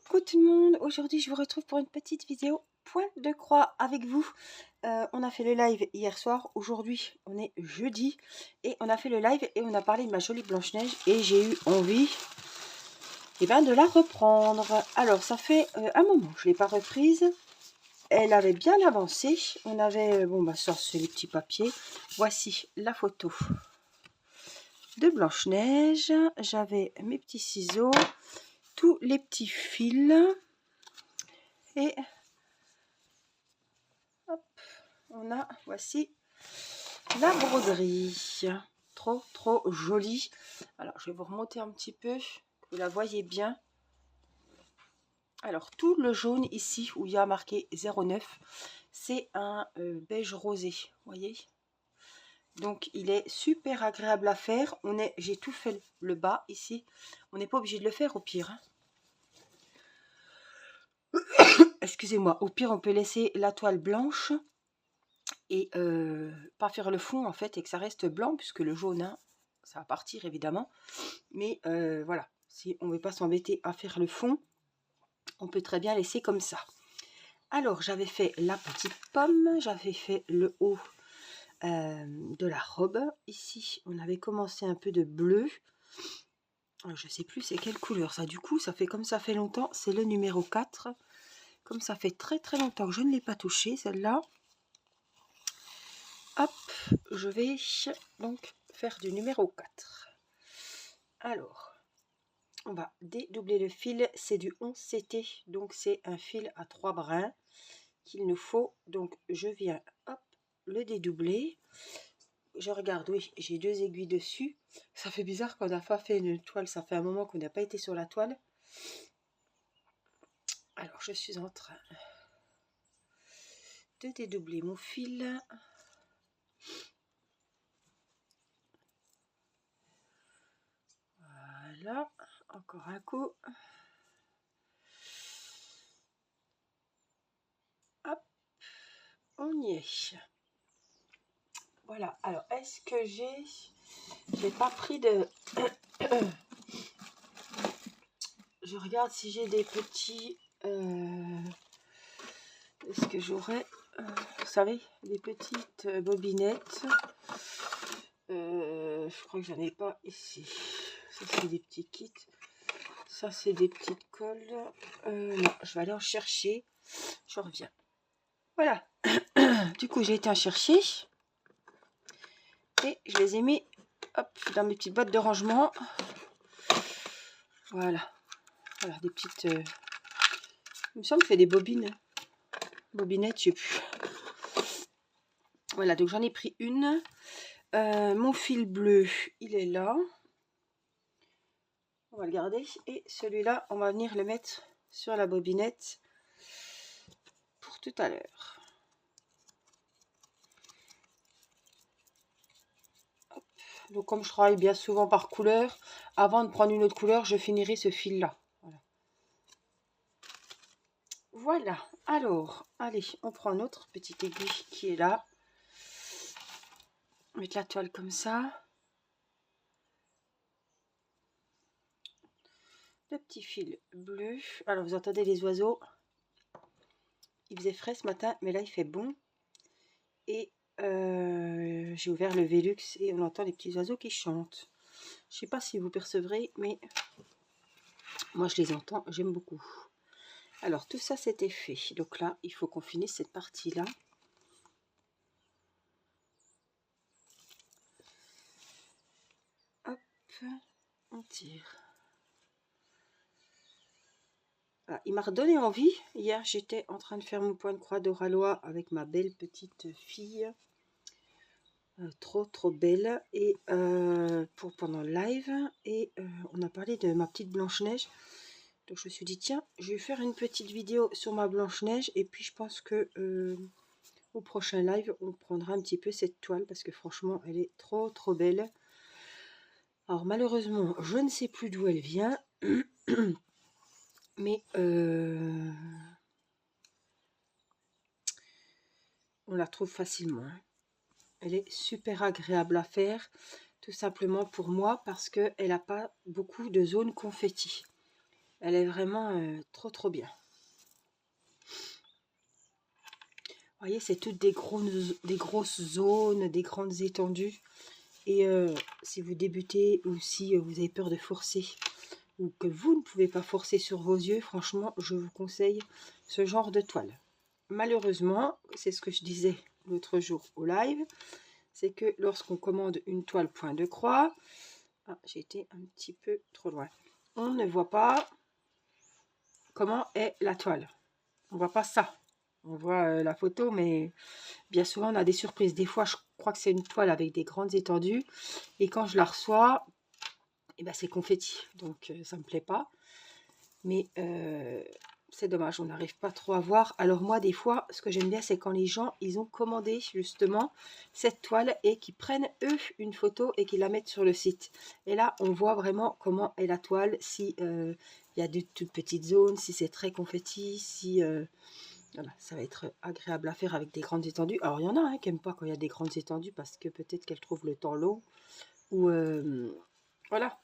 Coucou tout le monde, aujourd'hui je vous retrouve pour une petite vidéo point de croix avec vous. On a fait le live hier soir, aujourd'hui on est jeudi et on a fait le live et on a parlé de ma jolie Blanche-Neige et j'ai eu envie de la reprendre. Alors ça fait un moment, je ne l'ai pas reprise, elle avait bien avancé, on avait, ça c'est les petits papiers, voici la photo de Blanche-Neige, j'avais mes petits ciseaux, tous les petits fils. Et hop, on a, voici la broderie. Trop jolie. Alors, je vais vous remonter un petit peu, que vous la voyez bien. Alors, tout le jaune ici, où il y a marqué 09, c'est un beige rosé, vous voyez. Donc, il est super agréable à faire. J'ai tout fait le bas ici. On n'est pas obligé de le faire au pire. Excusez-moi, au pire, on peut laisser la toile blanche et pas faire le fond en fait et que ça reste blanc puisque le jaune hein, ça va partir évidemment, mais voilà, si on ne veut pas s'embêter à faire le fond, on peut très bien laisser comme ça. Alors j'avais fait la petite pomme, j'avais fait le haut de la robe. Ici on avait commencé un peu de bleu, je sais plus c'est quelle couleur ça, du coup ça fait comme ça fait longtemps, c'est le numéro 4, comme ça fait très longtemps que je ne l'ai pas touché celle-là. Hop, je vais donc faire du numéro 4. Alors, on va dédoubler le fil, c'est du 11 CT, donc c'est un fil à 3 brins qu'il nous faut. Donc je viens, hop, le dédoubler. Je regarde, oui, j'ai 2 aiguilles dessus. Ça fait bizarre qu'on n'a pas fait une toile, ça fait un moment qu'on n'a pas été sur la toile. Alors, je suis en train de dédoubler mon fil. Voilà, encore un coup. Hop, on y est. Voilà, alors est-ce que j'ai pas pris de... Je regarde si j'ai des petits... Est-ce que j'aurais, vous savez, des petites bobinettes. Je crois que j'en ai pas ici. Ça c'est des petits kits. Ça c'est des petites colles. Non, je vais aller en chercher. Je reviens. Voilà. Du coup, j'ai été en chercher. Et je les ai mis hop, dans mes petites boîtes de rangement. Voilà. Voilà, des petites... il me semble que c'est des bobines. Bobinettes, je sais plus. Voilà, donc j'en ai pris une. Mon fil bleu, il est là. On va le garder. Et celui-là, on va venir le mettre sur la bobinette pour tout à l'heure. Donc comme je travaille bien souvent par couleur, avant de prendre une autre couleur, je finirai ce fil-là. Voilà. Alors, allez, on prend notre petite aiguille qui est là. On met la toile comme ça. Le petit fil bleu. Alors, vous entendez les oiseaux. Il faisait frais ce matin, mais là, il fait bon. Et j'ai ouvert le Velux et on entend les petits oiseaux qui chantent. Je ne sais pas si vous percevrez, mais moi, je les entends. J'aime beaucoup. Alors, tout ça, c'était fait. Donc là, il faut qu'on finisse cette partie-là. Hop, on tire. Ah, il m'a redonné envie. Hier, j'étais en train de faire mon point de croix d'Oralois avec ma belle petite fille. Trop belle. Et pendant le live. Et on a parlé de ma petite Blanche-Neige. Donc, je me suis dit, tiens, je vais faire une petite vidéo sur ma Blanche-Neige. Et puis, je pense que au prochain live, on prendra un petit peu cette toile. Parce que franchement, elle est trop belle. Alors, malheureusement, je ne sais plus d'où elle vient. Mais on la trouve facilement. Elle est super agréable à faire, tout simplement pour moi, parce qu'elle n'a pas beaucoup de zones confetti. Elle est vraiment trop bien. Vous voyez, c'est toutes des grosses zones, des grandes étendues. Et si vous débutez ou si vous avez peur de forcer ou que vous ne pouvez pas forcer sur vos yeux, franchement, je vous conseille ce genre de toile. Malheureusement, c'est ce que je disais l'autre jour au live, c'est que lorsqu'on commande une toile point de croix, j'ai été un petit peu trop loin, on ne voit pas comment est la toile. On voit pas ça. On voit la photo, mais bien souvent on a des surprises. Des fois, je crois que c'est une toile avec des grandes étendues. Et quand je la reçois, eh ben, c'est confetti. Donc ça me plaît pas. Mais c'est dommage, on n'arrive pas trop à voir. Alors moi, des fois, ce que j'aime bien, c'est quand les gens, ils ont commandé justement cette toile et qu'ils prennent, eux, une photo et qu'ils la mettent sur le site. Et là, on voit vraiment comment est la toile, si il y a de toutes petites zones, si c'est très confetti, si... voilà, ça va être agréable à faire avec des grandes étendues. Alors, il y en a qui n'aiment pas quand il y a des grandes étendues parce que peut-être qu'elles trouvent le temps long. Ou, voilà,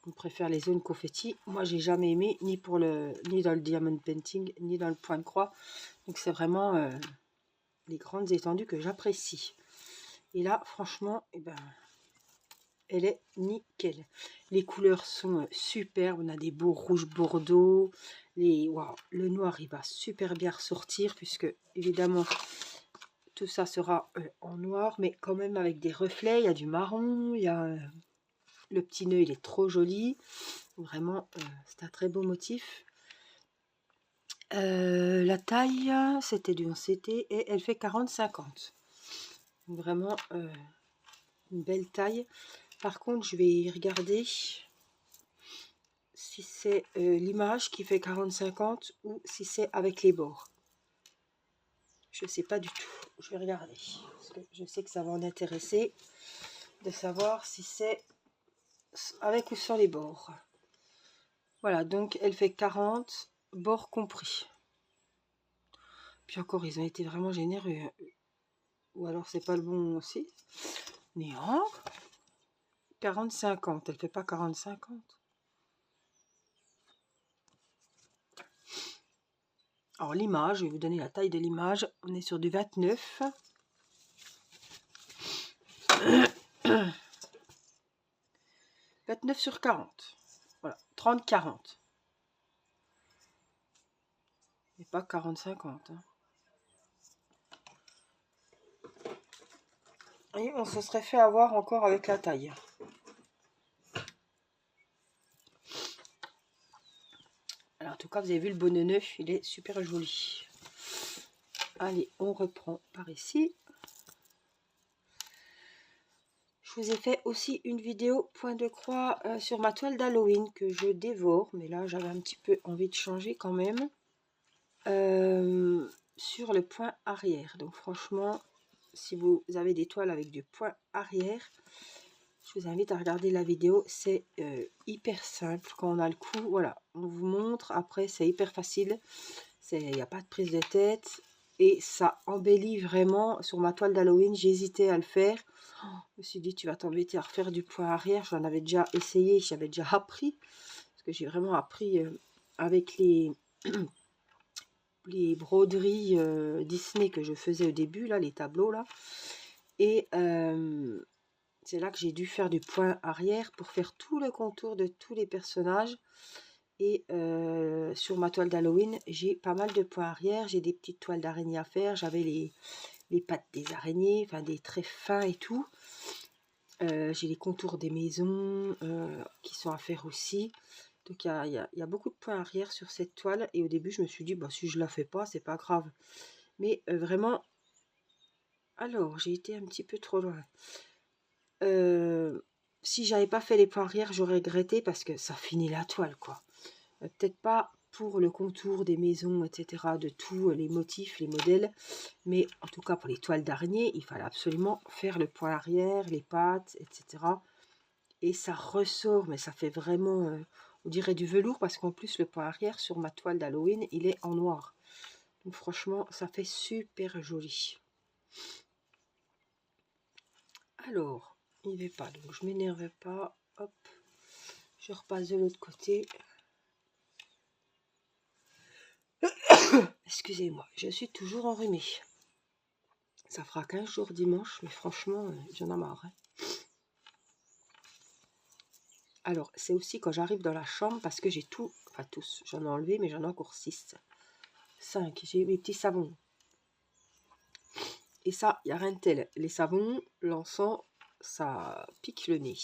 on préfère les zones confetti. Moi, j'ai jamais aimé, ni dans le diamond painting, ni dans le point de croix. Donc, c'est vraiment les grandes étendues que j'apprécie. Et là, franchement, eh ben, elle est nickel. Les couleurs sont superbes. On a des beaux rouges bordeaux. Wow, le noir, il va super bien ressortir puisque, évidemment, tout ça sera en noir, mais quand même avec des reflets. Il y a du marron, il y a le petit nœud, il est trop joli. Vraiment, c'est un très beau motif. La taille, c'était du 11CT et elle fait 40-50. Vraiment une belle taille. Par contre, je vais regarder si c'est l'image qui fait 40-50 ou si c'est avec les bords. Je sais pas du tout. Je vais regarder. Parce que je sais que ça va en intéresser de savoir si c'est avec ou sans les bords. Voilà, donc elle fait 40, bords compris. Puis encore, ils ont été vraiment généreux. Ou alors c'est pas le bon aussi. Néant. 40-50, elle fait pas 40-50. Alors l'image, je vais vous donner la taille de l'image. On est sur du 29. 29 sur 40. Voilà, 30-40. Et pas 40-50. Hein. Et on se serait fait avoir encore avec la taille. Alors en tout cas, vous avez vu le bonnet neuf, il est super joli. Allez, on reprend par ici. Je vous ai fait aussi une vidéo point de croix sur ma toile d'Halloween que je dévore. Mais là, j'avais un petit peu envie de changer quand même. Sur le point arrière. Donc franchement, si vous avez des toiles avec du point arrière, je vous invite à regarder la vidéo. C'est hyper simple. Quand on a le coup, voilà, on vous montre. Après, c'est hyper facile. Il n'y a pas de prise de tête. Et ça embellit vraiment. Sur ma toile d'Halloween, j'hésitais à le faire. Je me suis dit, tu vas t'embêter à refaire du point arrière. J'en avais déjà essayé, j'avais déjà appris. Parce que j'ai vraiment appris avec les broderies Disney que je faisais au début, là, les tableaux, là. Et c'est là que j'ai dû faire du point arrière pour faire tout le contour de tous les personnages. Et sur ma toile d'Halloween, j'ai pas mal de points arrière. J'ai des petites toiles d'araignée à faire. J'avais les pattes des araignées, enfin des traits fins et tout. J'ai les contours des maisons qui sont à faire aussi. Donc il y a beaucoup de points arrière sur cette toile. Et au début, je me suis dit, bah, si je la fais pas, c'est pas grave. Mais vraiment, alors j'ai été un petit peu trop loin. Si j'avais pas fait les points arrière, j'aurais regretté parce que ça finit la toile, quoi. Peut-être pas pour le contour des maisons, etc., de tous les motifs, les modèles, mais en tout cas pour les toiles d'araignée, il fallait absolument faire le point arrière, les pattes, etc. Et ça ressort, mais ça fait vraiment, on dirait du velours, parce qu'en plus le point arrière sur ma toile d'Halloween, il est en noir. Donc franchement, ça fait super joli. Alors, il ne va pas, donc je m'énerve pas. Hop, je repasse de l'autre côté. Excusez-moi, je suis toujours enrhumée. Ça fera 15 jours dimanche, mais franchement, j'en ai marre. Hein. Alors, c'est aussi quand j'arrive dans la chambre, parce que j'ai tout, enfin tous, j'en ai enlevé, mais j'en ai encore 6. 5, j'ai mes petits savons. Et ça, il n'y a rien de tel. Les savons, l'encens, ça pique le nez.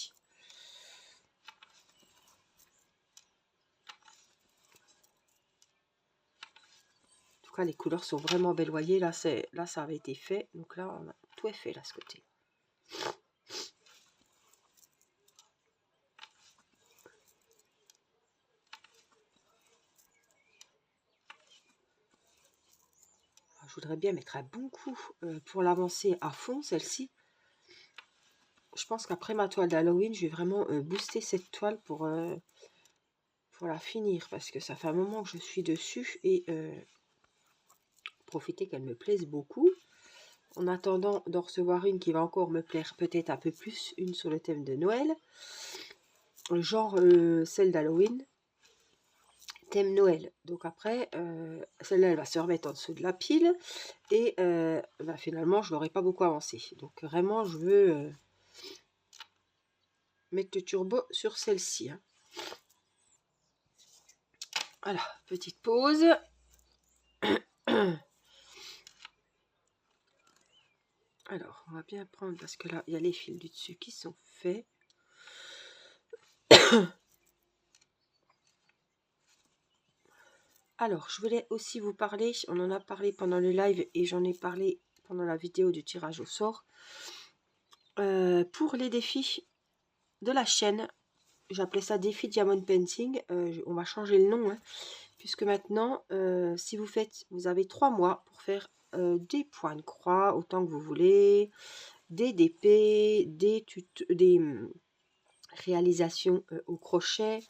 En tout cas, les couleurs sont vraiment belles. Vous voyez, là, ça avait été fait. Donc là, tout est fait, là, ce côté. Je voudrais bien mettre un bon coup pour l'avancer à fond, celle-ci. Je pense qu'après ma toile d'Halloween, je vais vraiment booster cette toile pour la finir. Parce que ça fait un moment que je suis dessus et profiter qu'elle me plaise beaucoup. En attendant d'en recevoir une qui va encore me plaire peut-être un peu plus, une sur le thème de Noël. Genre celle d'Halloween. Thème Noël. Donc après, celle-là, elle va se remettre en dessous de la pile. Et bah, finalement, je n'aurai pas beaucoup avancé. Donc vraiment, je veux mettre le turbo sur celle-ci. Hein. Voilà, petite pause. Alors, on va bien prendre, parce que là, il y a les fils du dessus qui sont faits. Alors, je voulais aussi vous parler, on en a parlé pendant le live et j'en ai parlé pendant la vidéo du tirage au sort. Pour les défis de la chaîne, j'appelais ça défi Diamond Painting, on va changer le nom, hein, puisque maintenant, si vous avez 3 mois pour faire des points de croix, autant que vous voulez, des DP, des réalisations au crochet,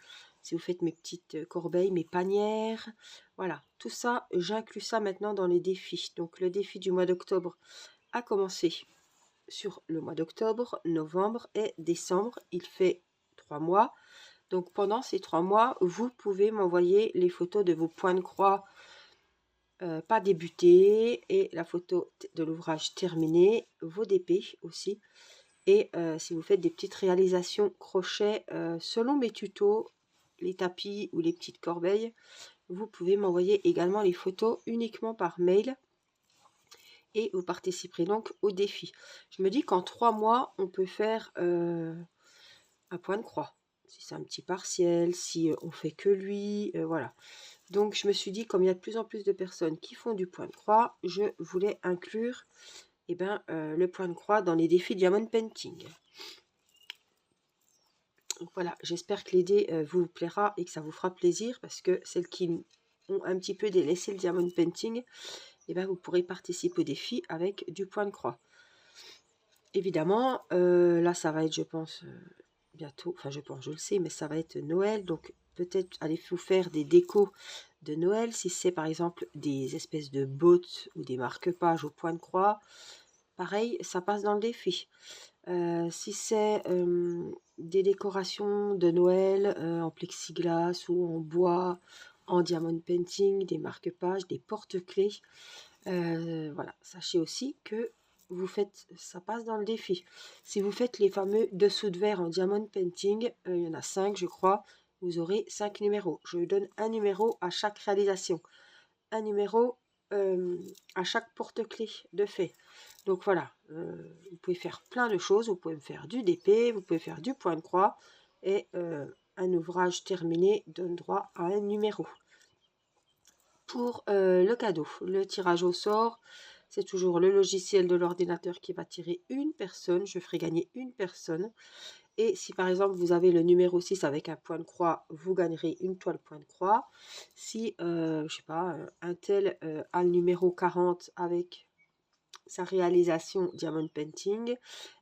si vous faites mes petites corbeilles, mes panières, voilà, tout ça, j'inclus ça maintenant dans les défis. Donc le défi du mois d'octobre a commencé sur le mois d'octobre, novembre et décembre. Il fait 3 mois. Donc pendant ces 3 mois, vous pouvez m'envoyer les photos de vos points de croix pas débutés et la photo de l'ouvrage terminé, vos DP aussi. Et si vous faites des petites réalisations crochet selon mes tutos, les tapis ou les petites corbeilles, vous pouvez m'envoyer également les photos uniquement par mail. Et vous participerez donc au défi. Je me dis qu'en 3 mois, on peut faire un point de croix. Si c'est un petit partiel, si on fait que lui, voilà. Donc je me suis dit, comme il y a de plus en plus de personnes qui font du point de croix, je voulais inclure le point de croix dans les défis Diamond Painting. Donc voilà, j'espère que l'idée vous plaira et que ça vous fera plaisir, parce que celles qui ont un petit peu délaissé le Diamond Painting, vous pourrez participer au défi avec du point de croix. Évidemment, là ça va être, je pense, bientôt, enfin je le sais, mais ça va être Noël, donc peut-être allez-vous faire des décos de Noël, si c'est par exemple des espèces de bottes ou des marque-pages au point de croix, pareil, ça passe dans le défi. Si c'est des décorations de Noël en plexiglas ou en bois, en diamond painting, des marque-pages, des porte-clés, voilà, sachez aussi que vous faites, ça passe dans le défi. Si vous faites les fameux dessous de verre en diamond painting, il y en a 5 je crois, vous aurez 5 numéros. Je donne un numéro à chaque réalisation, un numéro à chaque porte-clés de fait. Donc voilà, vous pouvez faire plein de choses, vous pouvez faire du DP, vous pouvez faire du point de croix, et un ouvrage terminé donne droit à un numéro. Pour le cadeau, le tirage au sort, c'est toujours le logiciel de l'ordinateur qui va tirer une personne. Je ferai gagner une personne. Et si par exemple vous avez le numéro 6 avec un point de croix, vous gagnerez une toile point de croix. Si, je sais pas, un tel a le numéro 40 avec sa réalisation Diamond Painting,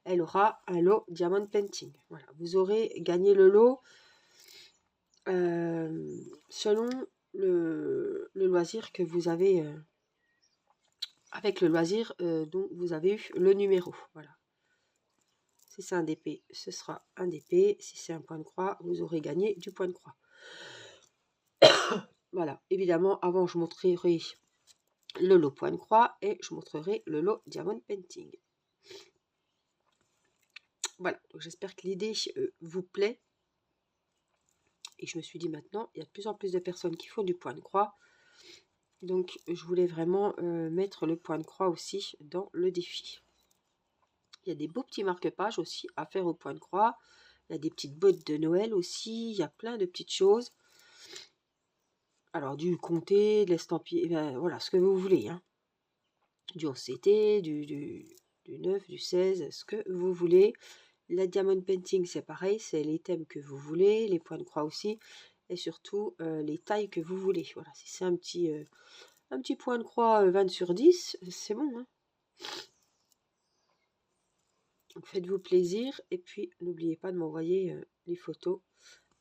elle aura un lot Diamond Painting. Voilà, vous aurez gagné le lot selon le loisir que vous avez, avec le loisir dont vous avez eu le numéro. Voilà. Si c'est un DP, ce sera un DP. Si c'est un point de croix, vous aurez gagné du point de croix. Voilà. Évidemment, avant, je montrerai le lot point de croix et je montrerai le lot diamond painting. Voilà, j'espère que l'idée vous plaît. Et je me suis dit maintenant, il y a de plus en plus de personnes qui font du point de croix. Donc je voulais vraiment mettre le point de croix aussi dans le défi. Il y a des beaux petits marque-pages aussi à faire au point de croix. Il y a des petites bottes de Noël aussi. Il y a plein de petites choses. Alors du comté, de l'estampillé, ben, voilà, ce que vous voulez. Hein. Du OCT, du 9, du 16, ce que vous voulez. La diamond painting, c'est pareil, c'est les thèmes que vous voulez, les points de croix aussi, et surtout les tailles que vous voulez. Voilà, si c'est un petit point de croix 20 sur 10, c'est bon. Hein. Donc faites-vous plaisir, et puis n'oubliez pas de m'envoyer les photos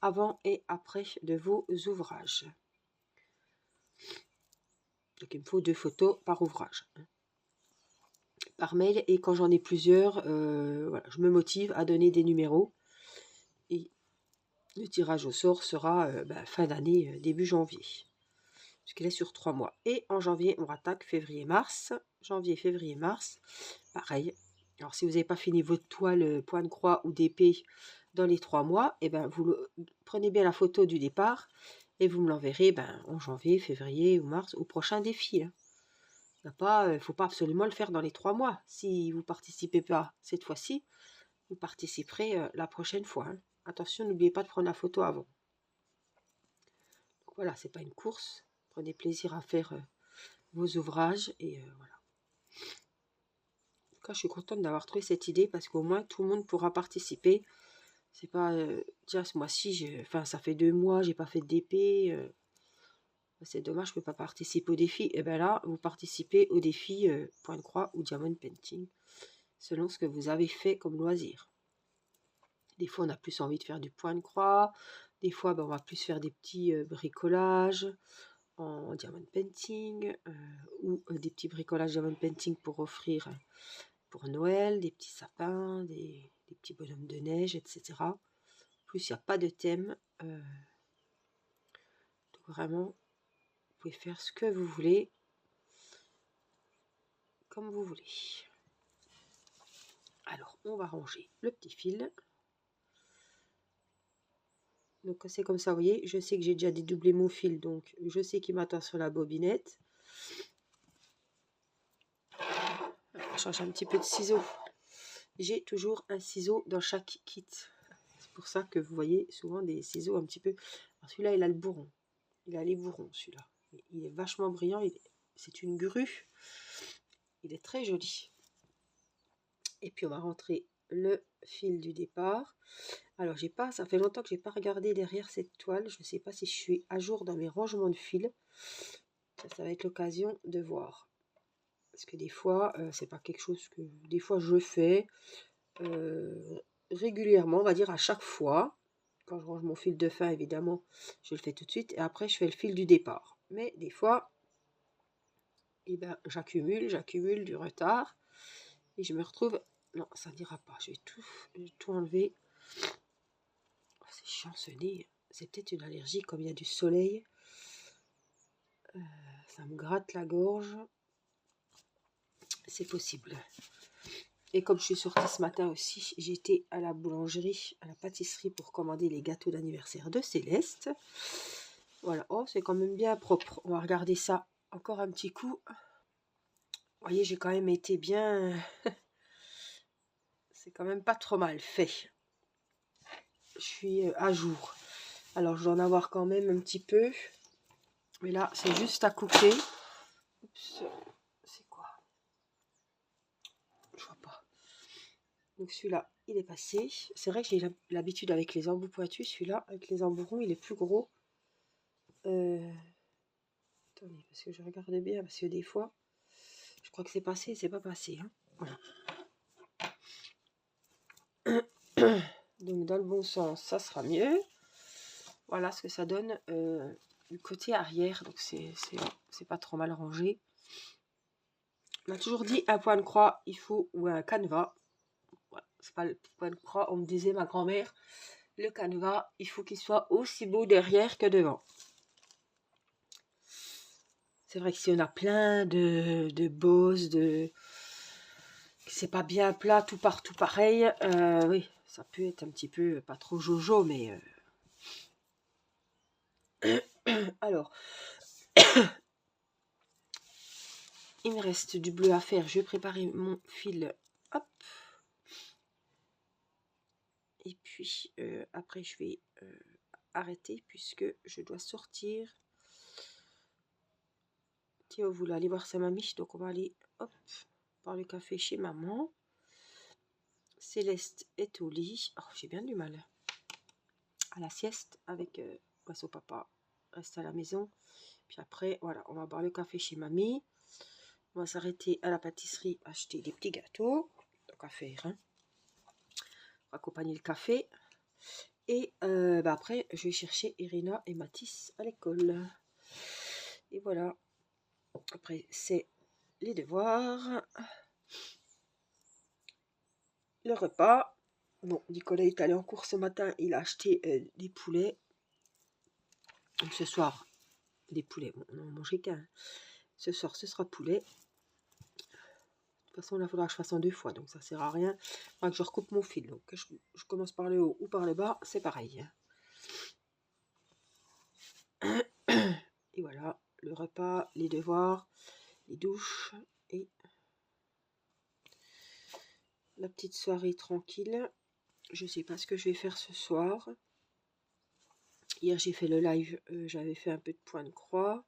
avant et après de vos ouvrages. Donc il me faut 2 photos par ouvrage. Hein. Par mail, et quand j'en ai plusieurs, voilà, je me motive à donner des numéros. Et le tirage au sort sera fin d'année, début janvier. Puisqu'il est sur 3 mois. Et en janvier, on rattaque février-mars. Janvier, février-mars, pareil. Alors, si vous n'avez pas fini votre toile point de croix ou d'épée dans les 3 mois, et ben, vous prenez bien la photo du départ et vous me l'enverrez en janvier, février ou mars au prochain défi. Hein. Il ne faut pas absolument le faire dans les 3 mois. Si vous ne participez pas cette fois-ci, vous participerez la prochaine fois. Hein. Attention, n'oubliez pas de prendre la photo avant. Donc, voilà, c'est pas une course. Prenez plaisir à faire vos ouvrages et voilà. En tout cas, je suis contente d'avoir trouvé cette idée parce qu'au moins tout le monde pourra participer. C'est pas tiens, ce mois-ci, ça fait 2 mois, j'ai pas fait de DP. C'est dommage, je peux pas participer au défi. Et bien là, vous participez au défi point de croix ou diamond painting selon ce que vous avez fait comme loisir. Des fois, on a plus envie de faire du point de croix. Des fois, on va plus faire des petits bricolages en diamond painting ou des petits bricolages diamond painting pour offrir pour Noël, des petits sapins, des petits bonhommes de neige, etc. Plus, il n'y a pas de thème. Donc vraiment, vous pouvez faire ce que vous voulez, comme vous voulez. Alors, on va ranger le petit fil. Donc, c'est comme ça, vous voyez, je sais que j'ai déjà dédoublé mon fil, donc je sais qu'il m'attend sur la bobinette. On change un petit peu de ciseaux. J'ai toujours un ciseau dans chaque kit. C'est pour ça que vous voyez souvent des ciseaux un petit peu... Celui-là, il a le bourron. Il a les bourrons, celui-là. Il est vachement brillant. C'est une grue. Il est très joli. Et puis, on va rentrer le fil du départ. Alors, ça fait longtemps que j'ai pas regardé derrière cette toile. Je ne sais pas si je suis à jour dans mes rangements de fils. Ça va être l'occasion de voir. Parce que des fois, c'est pas quelque chose que... Des fois, je fais régulièrement, on va dire à chaque fois. Quand je range mon fil de fin, évidemment, je le fais tout de suite. Et après, je fais le fil du départ. Mais des fois, j'accumule du retard. Et je me retrouve... Non, ça n'ira pas. Je vais tout enlever. Oh, c'est chiant ce nez. C'est peut-être une allergie comme il y a du soleil. Ça me gratte la gorge. C'est possible. Et comme je suis sortie ce matin aussi, j'étais à la boulangerie, à la pâtisserie pour commander les gâteaux d'anniversaire de Céleste. Voilà, oh, c'est quand même bien propre. On va regarder ça encore un petit coup. Vous voyez, j'ai quand même été bien... C'est quand même pas trop mal fait. Je suis à jour. Alors, je dois en avoir quand même un petit peu. Mais là, c'est juste à couper. Oups, c'est quoi? Je vois pas. Donc celui-là, il est passé. C'est vrai que j'ai l'habitude avec les embouts pointus. Celui-là, avec les embouts ronds, il est plus gros. Attendez, parce que je regarde bien. Parce que des fois, je crois que c'est passé, c'est pas passé. Hein. Voilà. Donc dans le bon sens, ça sera mieux. Voilà ce que ça donne du côté arrière. Donc c'est pas trop mal rangé. On a toujours dit un point de croix, il faut, ou un canevas. Voilà, c'est pas le point de croix, on me disait ma grand-mère, le canevas, il faut qu'il soit aussi beau derrière que devant. C'est vrai que si on a plein de bosses, c'est pas bien plat, tout partout pareil, oui, ça peut être un petit peu, pas trop jojo, mais... Alors, il me reste du bleu à faire, je vais préparer mon fil, hop. Et puis, après, je vais arrêter, puisque je dois sortir. Théo voulait aller voir sa mamie, donc on va aller, hop, boire le café chez maman. Céleste est au lit. Oh, j'ai bien du mal à la sieste avec son papa reste à la maison. Puis après, voilà, on va boire le café chez mamie. On va s'arrêter à la pâtisserie, acheter des petits gâteaux. Donc à faire, hein, pour accompagner le café. Et après, je vais chercher Irina et Mathis à l'école. Et voilà. Après, c'est les devoirs. Le repas. Bon, Nicolas est allé en cours ce matin. Il a acheté des poulets. Donc ce soir, des poulets. Bon, on n'en mangeait qu'un. Ce soir, ce sera poulet. De toute façon, là, il faudra que je fasse en 2 fois. Donc ça ne sert à rien. Il faudra que je recoupe mon fil. Donc que je commence par le haut ou par le bas, c'est pareil. Et voilà, le repas, les devoirs, les douches et la petite soirée tranquille. Je sais pas ce que je vais faire ce soir. Hier, j'ai fait le live, j'avais fait un peu de point de croix.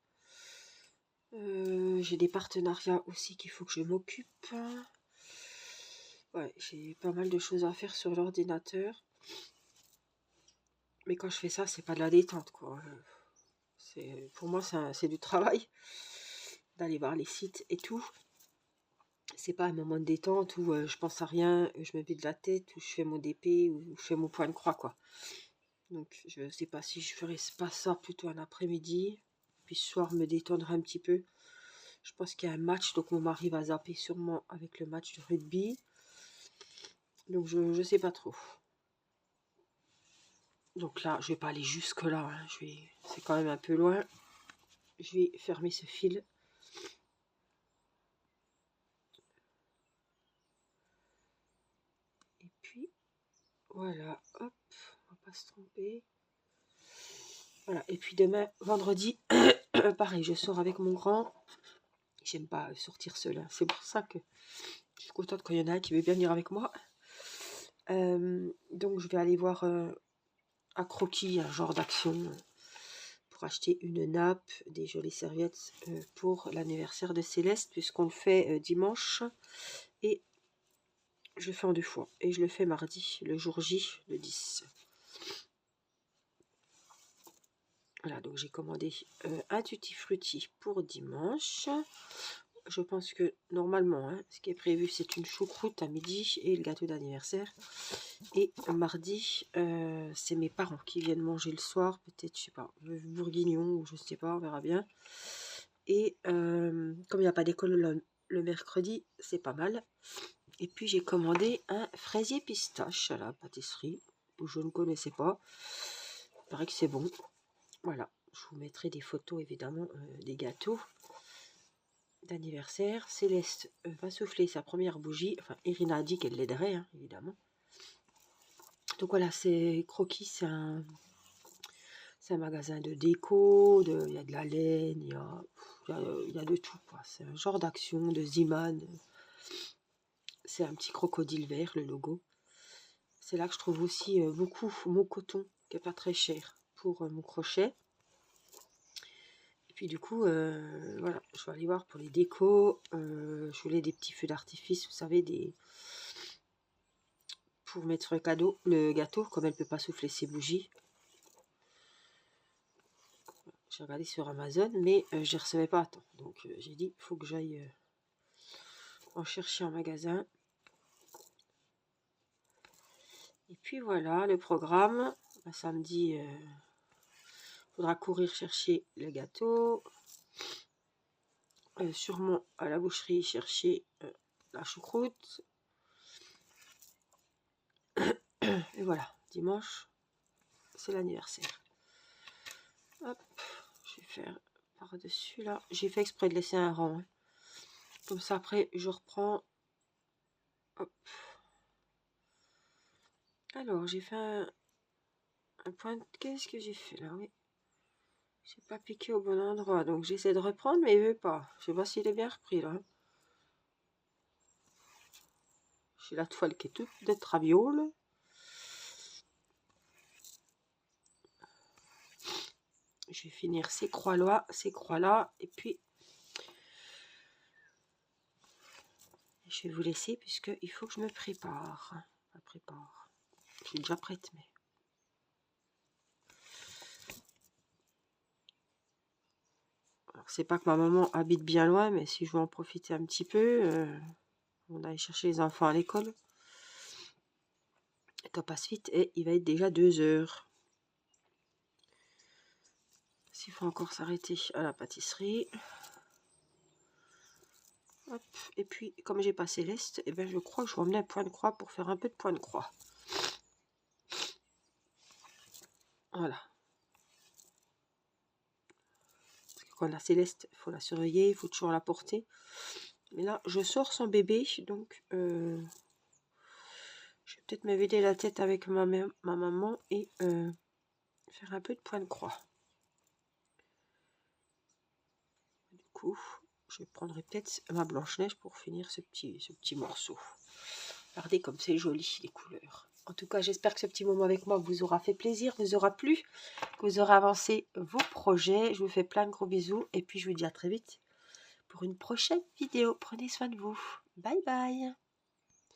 J'ai des partenariats aussi qu'il faut que je m'occupe. Ouais, j'ai pas mal de choses à faire sur l'ordinateur. Mais quand je fais ça, c'est pas de la détente, quoi. Pour moi, c'est du travail d'aller voir les sites et tout. C'est pas un moment de détente où je pense à rien, je me vide la tête, où je fais mon DP, ou je fais mon point de croix, quoi. Donc, je sais pas si je ferais pas ça plutôt un après-midi, puis ce soir me détendre un petit peu. Je pense qu'il y a un match, donc mon mari va zapper sûrement avec le match de rugby. Donc, je sais pas trop. Donc là, je vais pas aller jusque là, hein. C'est quand même un peu loin. Je vais fermer ce fil. Et puis, voilà, hop, on va pas se tromper. Voilà, et puis demain, vendredi, pareil, je sors avec mon grand. J'aime pas sortir seul, hein. C'est pour ça que je suis contente quand il y en a un qui veut bien venir avec moi. Donc je vais aller voir à Croquis, un genre d'action, pour acheter une nappe, des jolies serviettes pour l'anniversaire de Céleste, puisqu'on le fait dimanche. Et je le fais en 2 fois. Et je le fais mardi, le jour J, le 10. Voilà, donc j'ai commandé un tutti frutti pour dimanche. Je pense que normalement, hein, ce qui est prévu, c'est une choucroute à midi et le gâteau d'anniversaire. Et mardi, c'est mes parents qui viennent manger le soir, peut-être, je sais pas, bourguignon ou je sais pas, on verra bien. Et comme il n'y a pas d'école le mercredi, c'est pas mal. Et puis j'ai commandé un fraisier pistache à la pâtisserie, où je ne connaissais pas. Il paraît que c'est bon. Voilà, je vous mettrai des photos évidemment des gâteaux d'anniversaire. Céleste va souffler sa première bougie. Enfin, Irina a dit qu'elle l'aiderait, hein, évidemment. Donc voilà, c'est Croquis, c'est un magasin de déco, il y a de la laine, il y a de tout, quoi. C'est un genre d'action de Ziman. C'est un petit crocodile vert, le logo. C'est là que je trouve aussi beaucoup mon coton, qui n'est pas très cher pour mon crochet. Et puis du coup, voilà, je vais aller voir pour les décos. Je voulais des petits feux d'artifice, vous savez, pour mettre le gâteau, comme elle ne peut pas souffler ses bougies. J'ai regardé sur Amazon, mais je ne les recevais pas à temps. Donc j'ai dit, il faut que j'aille en chercher en magasin. Et puis voilà, le programme. Samedi, il faudra courir chercher le gâteau. Sûrement à la boucherie chercher la choucroute. Et voilà, dimanche, c'est l'anniversaire. Hop, je vais faire par-dessus là. J'ai fait exprès de laisser un rang. Hein. Comme ça après je reprends. Hop. Alors j'ai fait un point. Qu'est-ce que j'ai fait là? Oui. J'ai pas piqué au bon endroit. Donc j'essaie de reprendre mais il veut pas. Je sais pas s'il est bien repris là. J'ai la toile qui est toute de traviole. Je vais finir ces croix-là, et puis je vais vous laisser puisque il faut que je me prépare. Je suis déjà prête, mais alors c'est pas que ma maman habite bien loin, mais si je veux en profiter un petit peu, on va aller chercher les enfants à l'école. Le temps passe vite et il va être déjà 2 heures. S'il faut encore s'arrêter à la pâtisserie. Hop. Et puis, comme j'ai pas Céleste, et ben je crois que je vais emmener un point de croix pour faire un peu de point de croix. Voilà. Parce que quand la Céleste, il faut la surveiller, il faut toujours la porter. Mais là, je sors son bébé, donc je vais peut-être me vider la tête avec ma maman et faire un peu de point de croix. Du coup, je prendrai peut-être ma Blanche-Neige pour finir ce petit morceau. Regardez comme c'est joli les couleurs. En tout cas, j'espère que ce petit moment avec moi vous aura fait plaisir, vous aura plu, que vous aurez avancé vos projets. Je vous fais plein de gros bisous et puis je vous dis à très vite pour une prochaine vidéo. Prenez soin de vous. Bye bye.